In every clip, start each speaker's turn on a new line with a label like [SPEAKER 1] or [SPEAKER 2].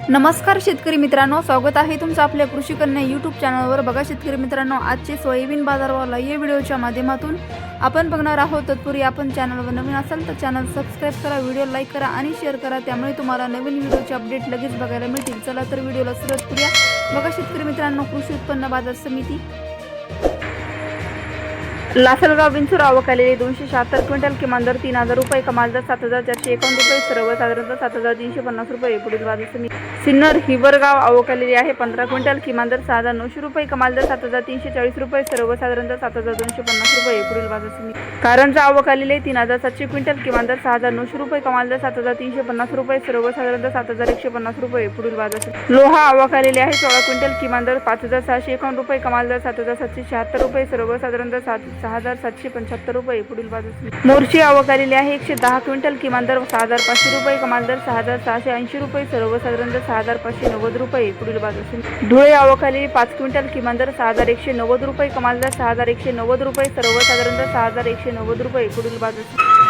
[SPEAKER 1] नमस्कार शेतकरी मित्रांनो, स्वागत आहे तुमचं आपल्या कृषी कन्या यूट्यूब चॅनलवर। बघा शेतकरी मित्रांनो, आजचे सोयाबीन बाजारभाव या व्हिडिओच्या माध्यमातून आपण बघणार आहोत। तत्पूर्वी आपण चॅनलवर नवीन असाल तर चॅनल सबस्क्राइब करा, व्हिडिओ लाईक करा आणि शेअर करा, त्यामुळे तुम्हाला नवीन व्हिडिओचे अपडेट लगेच बघायला मिळतील। चला तर व्हिडिओला सुरुवात करूया। बघा शेतकरी मित्रांनो, कृषी उत्पन्न बाजार समिती लासलगाव विंचूर आवक आलेली 276 क्विंटल, किमान दर 3000 रुपये, कमाल दर 7451 रुपये, सर्वसाधारणतः 7350 रुपये। पुढील बाजार समिती सिन्नर हिवरगाव आवक आलेली आहे 15 क्विंटल, किमान दर 6900 रुपये, कमाल दर 7340 रुपये, सर्वसाधारणतः 7250 रुपये। पुढील बाजार समिती कारंजा आवक आलेली आहे 3700 क्विंटल, किमान दर 6900 रुपये, कमाल दर 7350 रुपये, सर्वसाधारणतः 7150 रुपये। पुढील बाजार समिती लोहा आवक आलेली आहे 16 क्विंटल, किमान दर 5651 रुपये, कमाल दर 7776 रुपये, सर्वसाधारणतः 6775 रुपये। पुढील बाजार समिती मोर्शी आवक आलेली आहे 110 क्विंटल, किमान दर 6500 रुपये, कमाल दर 6680 रुपये, सर्वसाधारणतः 6590 रुपये। पुढील बाजार समिती धुळे आवक आलेली 5 क्विंटल, किमान दर 6190 रुपये, कमाल दर 6190 रुपये, सर्वसाधारणतः 6190 रुपये। पुढील बाजार समिती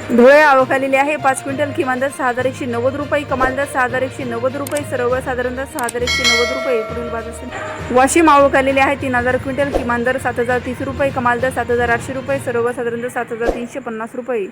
[SPEAKER 1] धुळे आवक आलेली आहे 5 क्विंटल, किमान दर 6190 रुपये, कमाल दर 6190 रुपये, सर्वसाधारणतः 6190 रुपये। पुढील बाजार समिती वाशिम आवक आलेली आहे 3000 क्विंटल, किमान दर 7030 रुपये, कमाल दर 7800 रुपये, सर्वसाधारणतः 7350 रुपये।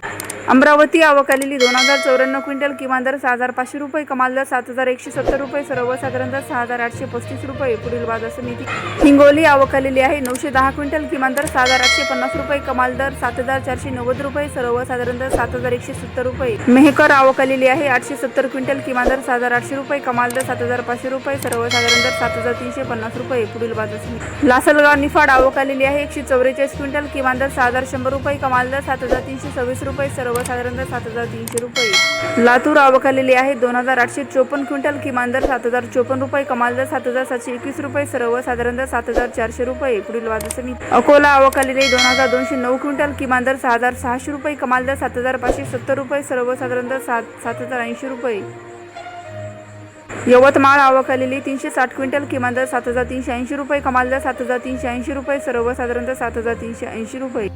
[SPEAKER 1] अमरावती आवक आलेली 2094 क्विंटल, किमान दर 6500 रुपये, कमाल दर 7170 रुपये, सर्वसाधारणतः 6835 रुपये। पुढील बाजार समिती हिंगोली आवक आलेली आहे 910 क्विंटल, किमान दर 6850 रुपये, कमाल दर 7490 रुपये, सर्वसाधारणतः 7170 रुपये। मेहकर आवक आलेली आहे 870 क्विंटल, किमान दर 7800 रुपये, कमाल दर 7500 रुपये, सर्वसाधारणतः 7350 रुपये। पुढील बाजार समिती लासलगाव निफाड आवक आलेली आहे 144 क्विंटल, किमान दर 6100 रुपये, कमाल दर 7326 रुपये, सर्वसाधारणतः 7300 रुपये। लातूर आवक आलेली आहे 2854 क्विंटल, किमान दर 7054 रुपये, कमाल दर 7721 रुपये, सर्वसाधारणतः 7400 रुपये। पुढील बाजार समिती अकोला आवक आलेली 2209 क्विंटल, किमान दर 6600 रुपये, कमाल दर 7570 रुपये, सर्वसाधारणतः 7080 रुपये। यवतमाळ आवक आलेली 360 क्विंटल, किमान दर 7380 रुपये, कमाल दर 7380 रुपये, सर्वसाधारणतः 7380 रुपये।